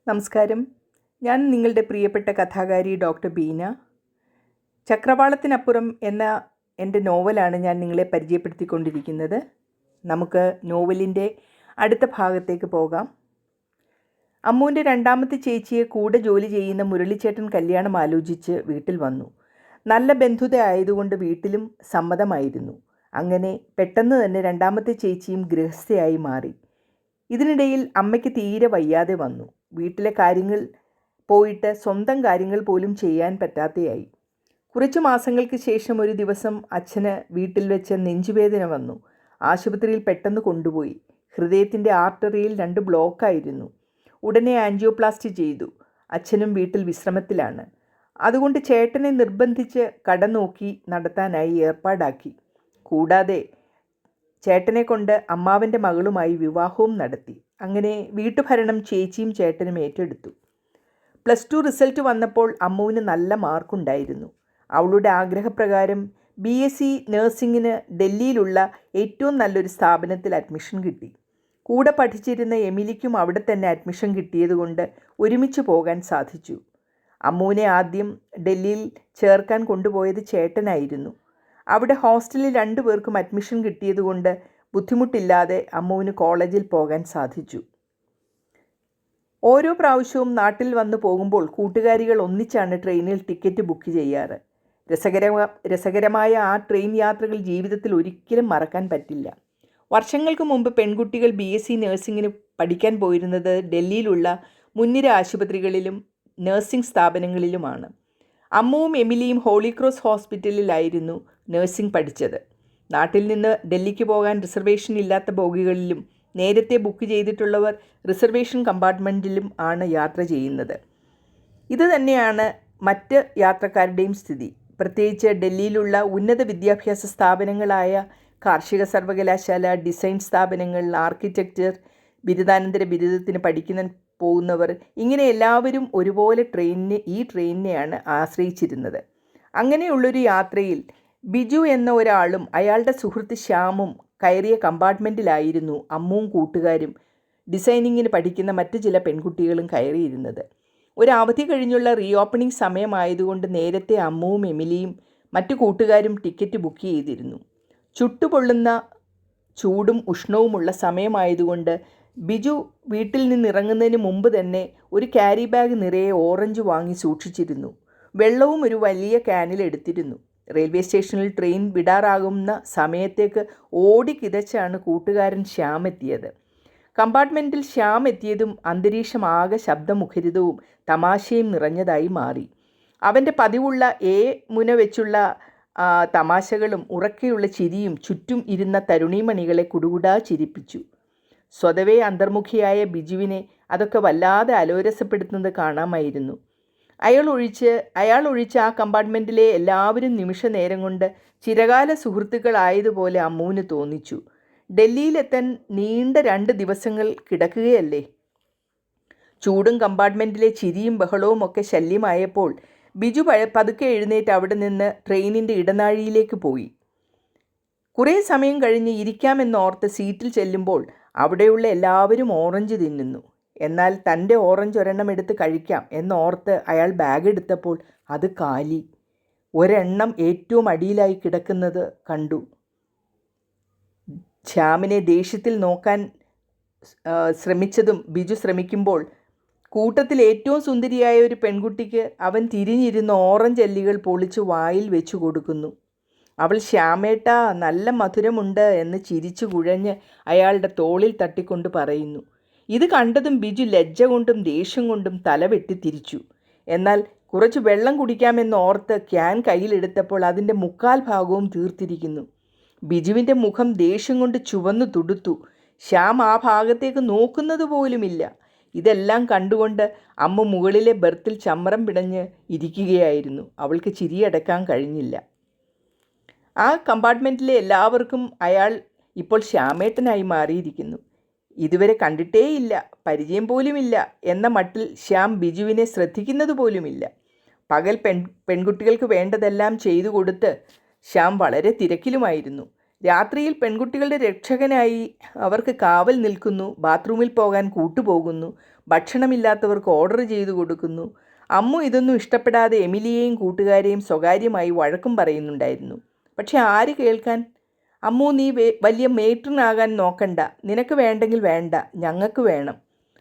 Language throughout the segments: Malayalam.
നമസ്കാരം. ഞാൻ നിങ്ങളുടെ പ്രിയപ്പെട്ട കഥാകാരി ഡോക്ടർ ബീന. ചക്രവാളത്തിനപ്പുറം എന്ന എൻ്റെ നോവലാണ് ഞാൻ നിങ്ങളെ പരിചയപ്പെടുത്തിക്കൊണ്ടിരിക്കുന്നത്. നമുക്ക് നോവലിൻ്റെ അടുത്ത ഭാഗത്തേക്ക് പോകാം. അമ്മുവിൻ്റെ രണ്ടാമത്തെ ചേച്ചിയെ കൂടെ ജോലി ചെയ്യുന്ന മുരളിച്ചേട്ടൻ കല്യാണം ആലോചിച്ച് വീട്ടിൽ വന്നു. നല്ല ബന്ധുത ആയതുകൊണ്ട് വീട്ടിലും സമ്മതമായിരുന്നു. അങ്ങനെ പെട്ടെന്ന് തന്നെ രണ്ടാമത്തെ ചേച്ചിയും ഗൃഹസ്ഥയായി മാറി. ഇതിനിടയിൽ അമ്മയ്ക്ക് തീരെ വയ്യാതെ വന്നു. വീട്ടിലെ കാര്യങ്ങൾ പോയിട്ട് സ്വന്തം കാര്യങ്ങൾ പോലും ചെയ്യാൻ പറ്റാതെയായി. കുറച്ചു മാസങ്ങൾക്ക് ശേഷം ഒരു ദിവസം അച്ഛന് വീട്ടിൽ വെച്ച് നെഞ്ചുവേദന വന്നു. ആശുപത്രിയിൽ പെട്ടെന്ന് കൊണ്ടുപോയി. ഹൃദയത്തിൻ്റെ ആർട്ടറിയിൽ 2 ബ്ലോക്കായിരുന്നു. ഉടനെ ആൻജിയോപ്ലാസ്റ്റി ചെയ്തു. അച്ഛനും വീട്ടിൽ വിശ്രമത്തിലാണ്. അതുകൊണ്ട് ചേട്ടനെ നിർബന്ധിച്ച് കട നോക്കി നടത്താനായി ഏർപ്പാടാക്കി. കൂടാതെ ചേട്ടനെ കൊണ്ട് അമ്മാവൻ്റെ മകളുമായി വിവാഹവും നടത്തി. അങ്ങനെ വീട്ടുഭരണം ചേച്ചിയും ചേട്ടനും ഏറ്റെടുത്തു. +2 റിസൾട്ട് വന്നപ്പോൾ അമ്മുവിന് നല്ല മാർക്കുണ്ടായിരുന്നു. അവളുടെ ആഗ്രഹപ്രകാരം BSc നഴ്സിംഗിന് ഡൽഹിയിലുള്ള ഏറ്റവും നല്ലൊരു സ്ഥാപനത്തിൽ അഡ്മിഷൻ കിട്ടി. കൂടെ പഠിച്ചിരുന്ന എമിലിക്കും അവിടെ തന്നെ അഡ്മിഷൻ കിട്ടിയതുകൊണ്ട് ഒരുമിച്ച് പോകാൻ സാധിച്ചു. അമ്മുവിനെ ആദ്യം ഡൽഹിയിൽ ചേർക്കാൻ കൊണ്ടുപോയത് ചേട്ടനായിരുന്നു. അവിടെ ഹോസ്റ്റലിൽ 2 പേർക്കും അഡ്മിഷൻ കിട്ടിയതുകൊണ്ട് ബുദ്ധിമുട്ടില്ലാതെ അമ്മുവിന് കോളേജിൽ പോകാൻ സാധിച്ചു. ഓരോ പ്രാവശ്യവും നാട്ടിൽ വന്നു പോകുമ്പോൾ കൂട്ടുകാരികൾ ഒന്നിച്ചാണ് ട്രെയിനിൽ ടിക്കറ്റ് ബുക്ക് ചെയ്യാറ്. രസകരമായ ആ ട്രെയിൻ യാത്രകൾ ജീവിതത്തിൽ ഒരിക്കലും മറക്കാൻ പറ്റില്ല. വർഷങ്ങൾക്ക് മുമ്പ് പെൺകുട്ടികൾ BSc നഴ്സിംഗിന് പഠിക്കാൻ പോയിരുന്നത് ഡൽഹിയിലുള്ള മുൻനിര ആശുപത്രികളിലും നഴ്സിംഗ് സ്ഥാപനങ്ങളിലുമാണ്. അമ്മുവും എമിലിയും ഹോളി ക്രോസ് ഹോസ്പിറ്റലിലായിരുന്നു നഴ്സിംഗ് പഠിച്ചത്. നാട്ടിൽ നിന്ന് ഡൽഹിക്ക് പോകാൻ റിസർവേഷൻ ഇല്ലാത്ത ബോഗികളിലും നേരത്തെ ബുക്ക് ചെയ്തിട്ടുള്ളവർ റിസർവേഷൻ കമ്പാർട്ട്മെൻറ്റിലും ആണ് യാത്ര ചെയ്യുന്നത്. ഇത് തന്നെയാണ് മറ്റ് യാത്രക്കാരുടെയും സ്ഥിതി. പ്രത്യേകിച്ച് ഡൽഹിയിലുള്ള ഉന്നത വിദ്യാഭ്യാസ സ്ഥാപനങ്ങളായ കാർഷിക സർവകലാശാല, ഡിസൈൻ സ്ഥാപനങ്ങൾ, ആർക്കിടെക്ചർ, ബിരുദാനന്തര ബിരുദത്തിന് പോകുന്നവർ, ഇങ്ങനെ എല്ലാവരും ഒരുപോലെ ഈ ട്രെയിനിനെയാണ് ആശ്രയിച്ചിരുന്നത്. അങ്ങനെയുള്ളൊരു യാത്രയിൽ ബിജു എന്ന ഒരാളും അയാളുടെ സുഹൃത്ത് ശ്യാമും കയറിയ കമ്പാർട്ട്മെൻറ്റിലായിരുന്നു അമ്മുവും കൂട്ടുകാരും ഡിസൈനിങ്ങിന് പഠിക്കുന്ന മറ്റു ചില പെൺകുട്ടികളും കയറിയിരുന്നത്. ഒരു അവധി കഴിഞ്ഞുള്ള റീഓപ്പണിംഗ് സമയമായതുകൊണ്ട് നേരത്തെ അമ്മുവും എമിലിയും മറ്റു കൂട്ടുകാരും ടിക്കറ്റ് ബുക്ക് ചെയ്തിരുന്നു. ചുട്ടുപൊള്ളുന്ന ചൂടും ഉഷ്ണവുമുള്ള സമയമായതുകൊണ്ട് ബിജു വീട്ടിൽ നിന്നിറങ്ങുന്നതിന് മുമ്പ് തന്നെ ഒരു ക്യാരി ബാഗ് നിറയെ ഓറഞ്ച് വാങ്ങി സൂക്ഷിച്ചിരുന്നു. വെള്ളവും ഒരു വലിയ ക്യാനിൽ എടുത്തിരുന്നു. റെയിൽവേ സ്റ്റേഷനിൽ ട്രെയിൻ വിടാറാകുന്ന സമയത്തേക്ക് ഓടിക്കിതച്ചാണ് കൂട്ടുകാരൻ ശ്യാം എത്തിയത്. കമ്പാർട്ട്മെൻറ്റിൽ ശ്യാം എത്തിയതും അന്തരീക്ഷം ആകെ ശബ്ദമുഖരിതവും തമാശയും നിറഞ്ഞതായി മാറി. അവൻ്റെ പതിവുള്ള മുന വെച്ചുള്ള തമാശകളും ഉറക്കെയുള്ള ചിരിയും ചുറ്റും ഇരുന്ന തരുണീമണികളെ കുടുകുടാ ചിരിപ്പിച്ചു. സ്വതവേ അന്തർമുഖിയായ ബിജുവിനെ അതൊക്കെ വല്ലാതെ അലോരസപ്പെടുത്തുന്നത് കാണാമായിരുന്നു. അയാൾ ഒഴിച്ച് ആ കമ്പാർട്ട്മെൻറ്റിലെ എല്ലാവരും നിമിഷ നേരം കൊണ്ട് ചിരകാല സുഹൃത്തുക്കളായതുപോലെ അമ്മുവിന് തോന്നിച്ചു. ഡൽഹിയിലെത്താൻ നീണ്ട 2 ദിവസങ്ങൾ കിടക്കുകയല്ലേ. ചൂടും കമ്പാർട്ട്മെൻറ്റിലെ ചിരിയും ബഹളവും ഒക്കെ ശല്യമായപ്പോൾ ബിജു പതുക്കെ എഴുന്നേറ്റ് അവിടെ നിന്ന് ട്രെയിനിൻ്റെ ഇടനാഴിയിലേക്ക് പോയി. കുറേ സമയം കഴിഞ്ഞ് ഇരിക്കാമെന്നോർത്ത് സീറ്റിൽ ചെല്ലുമ്പോൾ അവിടെയുള്ള എല്ലാവരും ഓറഞ്ച് തിന്നുന്നു. എന്നാൽ തൻ്റെ ഓറഞ്ച് ഒരെണ്ണം എടുത്ത് കഴിക്കാം എന്നോർത്ത് അയാൾ ബാഗ് എടുത്തപ്പോൾ അത് കാലി. ഒരെണ്ണം ഏറ്റവും അടിയിലായി കിടക്കുന്നത് കണ്ടു. ശ്യാമിനെ ദേഷ്യത്തിൽ നോക്കാൻ ശ്രമിച്ചതും ബിജു ശ്രമിക്കുമ്പോൾ കൂട്ടത്തിൽ ഏറ്റവും സുന്ദരിയായ ഒരു പെൺകുട്ടിക്ക് അവൻ തിരിഞ്ഞിരുന്ന ഓറഞ്ച് അല്ലികൾ പൊളിച്ച് വായിൽ വെച്ചു കൊടുക്കുന്നു. അവൾ ശ്യാമേട്ടാ നല്ല മധുരമുണ്ട് എന്ന് ചിരിച്ചു കുഴഞ്ഞ് അയാളുടെ തോളിൽ തട്ടിക്കൊണ്ട് പറയുന്നു. ഇത് കണ്ടതും ബിജു ലജ്ജ കൊണ്ടും ദേഷ്യം കൊണ്ടും തല വെട്ടി തിരിച്ചു. എന്നാൽ കുറച്ച് വെള്ളം കുടിക്കാമെന്ന് ഓർത്ത് ക്യാൻ കയ്യിലെടുത്തപ്പോൾ അതിൻ്റെ 3/4 ഭാഗവും തീർത്തിരിക്കുന്നു. ബിജുവിൻ്റെ മുഖം ദേഷ്യം കൊണ്ട് ചുവന്നു തുടുത്തു. ശ്യാം ആ ഭാഗത്തേക്ക് നോക്കുന്നത് പോലുമില്ല. ഇതെല്ലാം കണ്ടുകൊണ്ട് അമ്മ മുകളിലെ ബെർത്തിൽ ചമ്മരം പിടഞ്ഞ് ഇരിക്കുകയായിരുന്നു. അവൾക്ക് ചിരിയടക്കാൻ കഴിഞ്ഞില്ല. ആ കമ്പാർട്ട്മെൻറ്റിലെ എല്ലാവർക്കും അയാൾ ഇപ്പോൾ ശ്യാമേട്ടനായി മാറിയിരിക്കുന്നു. ഇതുവരെ കണ്ടിട്ടേയില്ല, പരിചയം പോലുമില്ല എന്ന മട്ടിൽ ശ്യാം ബിജുവിനെ ശ്രദ്ധിക്കുന്നത് പോലുമില്ല. പകൽ പെൺകുട്ടികൾക്ക് വേണ്ടതെല്ലാം ചെയ്തു കൊടുത്ത് ശ്യാം വളരെ തിരക്കിലുമായിരുന്നു. രാത്രിയിൽ പെൺകുട്ടികളുടെ രക്ഷകനായി അവർക്ക് കാവൽ നിൽക്കുന്നു, ബാത്റൂമിൽ പോകാൻ കൂട്ടുപോകുന്നു, ഭക്ഷണമില്ലാത്തവർക്ക് ഓർഡർ ചെയ്തു കൊടുക്കുന്നു. അമ്മു ഇതൊന്നും ഇഷ്ടപ്പെടാതെ എമിലിയെയും കൂട്ടുകാരെയും സ്വകാര്യമായി വഴക്കും പറയുന്നുണ്ടായിരുന്നു. പക്ഷെ ആര് കേൾക്കാൻ? അമ്മു, നീ വലിയ മേട്രനാകാൻ നോക്കണ്ട. നിനക്ക് വേണ്ടെങ്കിൽ വേണ്ട, ഞങ്ങൾക്ക് വേണം.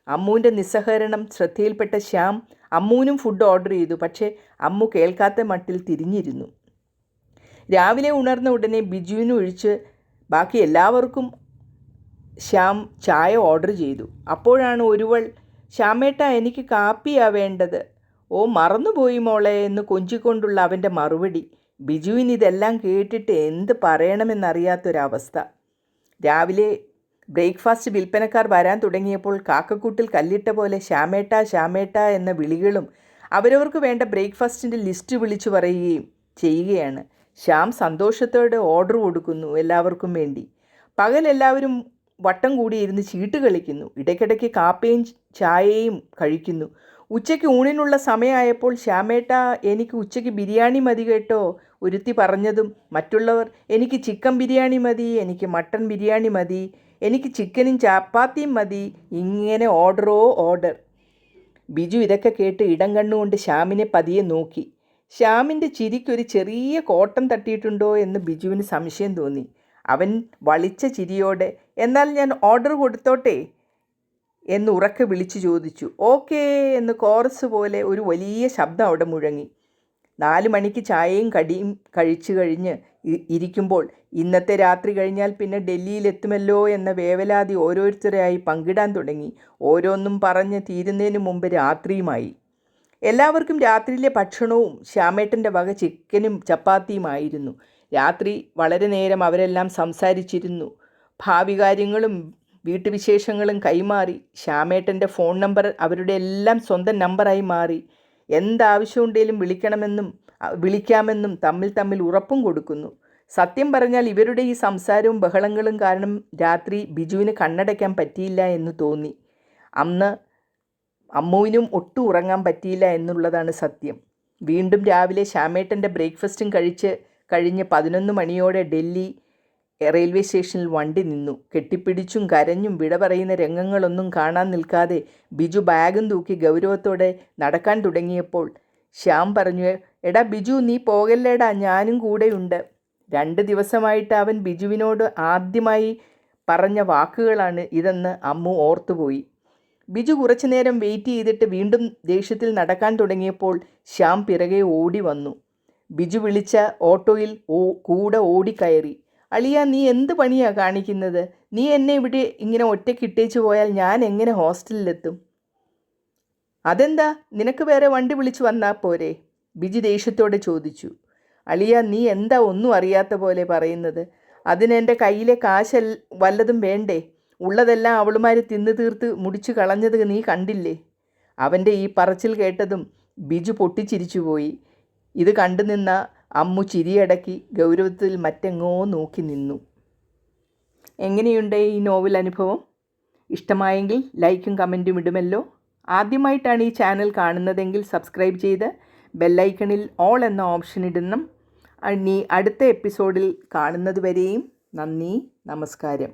അമ്മുവിൻ്റെ നിസ്സഹകരണം ശ്രദ്ധയിൽപ്പെട്ട ശ്യാം അമ്മുവിനും ഫുഡ് ഓർഡർ ചെയ്തു. പക്ഷേ അമ്മു കേൾക്കാത്ത മട്ടിൽ തിരിഞ്ഞിരുന്നു. രാവിലെ ഉണർന്ന ഉടനെ ബിജുവിന് ഒഴിച്ച് ബാക്കി എല്ലാവർക്കും ശ്യാം ചായ ഓർഡർ ചെയ്തു. അപ്പോഴാണ് ഒരുവൾ, ശ്യാമേട്ടാ, എനിക്ക് കാപ്പിയാ വേണ്ടത്. ഓ, മറന്നുപോയി മോളെ എന്ന് കൊഞ്ചിക്കൊണ്ടുള്ള അവൻ്റെ മറുപടി. ബിജുവിന് ഇതെല്ലാം കേട്ടിട്ട് എന്ത് പറയണമെന്നറിയാത്തൊരവസ്ഥ. രാവിലെ ബ്രേക്ക്ഫാസ്റ്റ് വിൽപ്പനക്കാർ വരാൻ തുടങ്ങിയപ്പോൾ കാക്കക്കൂട്ടിൽ കല്ലിട്ട പോലെ ശ്യാമേട്ടാ ശ്യാമേട്ടാ എന്ന വിളികളും അവരവർക്ക് വേണ്ട ബ്രേക്ക്ഫാസ്റ്റിൻ്റെ ലിസ്റ്റ് വിളിച്ചു പറയുകയും ചെയ്യുകയാണ്. ശ്യാം സന്തോഷത്തോടെ ഓർഡർ കൊടുക്കുന്നു എല്ലാവർക്കും വേണ്ടി. പകൽ എല്ലാവരും വട്ടം കൂടിയിരുന്ന് ചീട്ട് കളിക്കുന്നു. ഇടയ്ക്കിടയ്ക്ക് കാപ്പിയും ചായയും കഴിക്കുന്നു. ഉച്ചയ്ക്ക് ഊണിനുള്ള സമയമായപ്പോൾ ശ്യാമേട്ടാ, എനിക്ക് ഉച്ചയ്ക്ക് ബിരിയാണി മതി കേട്ടോ ഒരുത്തി പറഞ്ഞതും മറ്റുള്ളവർ, എനിക്ക് ചിക്കൻ ബിരിയാണി മതി, എനിക്ക് മട്ടൻ ബിരിയാണി മതി, എനിക്ക് ചിക്കനും ചപ്പാത്തിയും മതി, ഇങ്ങനെ ഓർഡറോ ഓർഡർ. ബിജു ഇതൊക്കെ കേട്ട് ഇടം കണ്ണുകൊണ്ട് ശ്യാമിനെ പതിയെ നോക്കി. ശ്യാമിൻ്റെ ചിരിക്കൊരു ചെറിയ കോട്ടം തട്ടിയിട്ടുണ്ടോ എന്ന് ബിജുവിന് സംശയം തോന്നി. അവൻ വളിച്ച ചിരിയോടെ, എന്നാൽ ഞാൻ ഓർഡർ കൊടുത്തോട്ടെ എന്ന് ഉറക്കെ വിളിച്ചു ചോദിച്ചു. ഓക്കേ എന്ന് കോറസ് പോലെ ഒരു വലിയ ശബ്ദം അവിടെ മുഴങ്ങി. 4 മണിക്ക് ചായയും കടിയും കഴിച്ചു കഴിഞ്ഞ് ഇരിക്കുമ്പോൾ ഇന്നത്തെ രാത്രി കഴിഞ്ഞാൽ പിന്നെ ഡൽഹിയിലെത്തുമല്ലോ എന്ന വേവലാതി ഓരോരുത്തരായി പങ്കിടാൻ തുടങ്ങി. ഓരോന്നും പറഞ്ഞ് തീരുന്നതിന് മുമ്പ് രാത്രിയുമായി. എല്ലാവർക്കും രാത്രിയിലെ ഭക്ഷണവും ശ്യാമേട്ടൻ്റെ വക ചിക്കനും ചപ്പാത്തിയുമായിരുന്നു. രാത്രി വളരെ നേരം അവരെല്ലാം സംസാരിച്ചിരുന്നു. ഭാവി കാര്യങ്ങളും വീട്ടുവിശേഷങ്ങളും കൈമാറി. ശ്യാമേട്ടൻ്റെ ഫോൺ നമ്പർ അവരുടെ എല്ലാം സ്വന്തം നമ്പറായി മാറി. എന്താവശ്യമുണ്ടെങ്കിലും വിളിക്കാമെന്നും തമ്മിൽ ഉറപ്പും കൊടുക്കുന്നു. സത്യം പറഞ്ഞാൽ ഇവരുടെ ഈ സംസാരവും ബഹളങ്ങളും കാരണം രാത്രി ബിജുവിന് കണ്ണടയ്ക്കാൻ പറ്റിയില്ല എന്ന് തോന്നി. അന്ന് അമ്മുവിനും ഒട്ടും ഉറങ്ങാൻ പറ്റിയില്ല എന്നുള്ളതാണ് സത്യം. വീണ്ടും രാവിലെ ശ്യാമേട്ടൻ്റെ ബ്രേക്ക്ഫാസ്റ്റും കഴിഞ്ഞ് 11 മണിയോടെ ഡൽഹി റെയിൽവേ സ്റ്റേഷനിൽ വണ്ടി നിന്നു. കെട്ടിപ്പിടിച്ചും കരഞ്ഞും വിട പറയുന്ന രംഗങ്ങളൊന്നും കാണാൻ നിൽക്കാതെ ബിജു ബാഗും തൂക്കി ഗൗരവത്തോടെ നടക്കാൻ തുടങ്ങിയപ്പോൾ ശ്യാം പറഞ്ഞു, എടാ ബിജു, നീ പോകല്ലേടാ, ഞാനും കൂടെയുണ്ട്. 2 ദിവസമായിട്ട് അവൻ ബിജുവിനോട് ആദ്യമായി പറഞ്ഞ വാക്കുകളാണ് ഇതെന്ന് അമ്മു ഓർത്തുപോയി. ബിജു കുറച്ചു നേരം വെയിറ്റ് ചെയ്തിട്ട് വീണ്ടും ദേഷ്യത്തിൽ നടക്കാൻ തുടങ്ങിയപ്പോൾ ശ്യാം പിറകെ ഓടി വന്നു. ബിജു വിളിച്ച ഓട്ടോയിൽ കൂടെ ഓടിക്കയറി. അളിയ, നീ എന്ത് പണിയാ കാണിക്കുന്നത്? നീ എന്നെ ഇവിടെ ഇങ്ങനെ ഒറ്റയ്ക്കിട്ടേച്ച് പോയാൽ ഞാൻ എങ്ങനെ ഹോസ്റ്റലിലെത്തും? അതെന്താ, നിനക്ക് വേറെ വണ്ടി വിളിച്ചു വന്നാൽ പോരെ? ബിജു ദേഷ്യത്തോടെ ചോദിച്ചു. അളിയ, നീ എന്താ ഒന്നും അറിയാത്ത പോലെ പറയുന്നത്? അതിനെൻ്റെ കയ്യിലെ കാശ് വല്ലതും വേണ്ടേ? ഉള്ളതെല്ലാം അവളുമാർ തിന്നു തീർത്ത് മുടിച്ചു കളഞ്ഞത് നീ കണ്ടില്ലേ? അവൻ്റെ ഈ പറച്ചിൽ കേട്ടതും ബിജു പൊട്ടിച്ചിരിച്ചുപോയി. ഇത് കണ്ടു നിന്ന അമ്മു ചിരിയടക്കി ഗൗരവത്തിൽ മറ്റെങ്ങോ നോക്കി നിന്നു. എങ്ങനെയുണ്ട് ഈ നോവൽ അനുഭവം? ഇഷ്ടമായെങ്കിൽ ലൈക്കും കമൻറ്റും ഇടുമല്ലോ. ആദ്യമായിട്ടാണ് ഈ ചാനൽ കാണുന്നതെങ്കിൽ സബ്സ്ക്രൈബ് ചെയ്ത് ബെല്ലൈക്കണിൽ ഓൾ എന്ന ഓപ്ഷൻ ഇടണം. ഇനി അടുത്ത എപ്പിസോഡിൽ കാണുന്നത് വരെയും നന്ദി, നമസ്കാരം.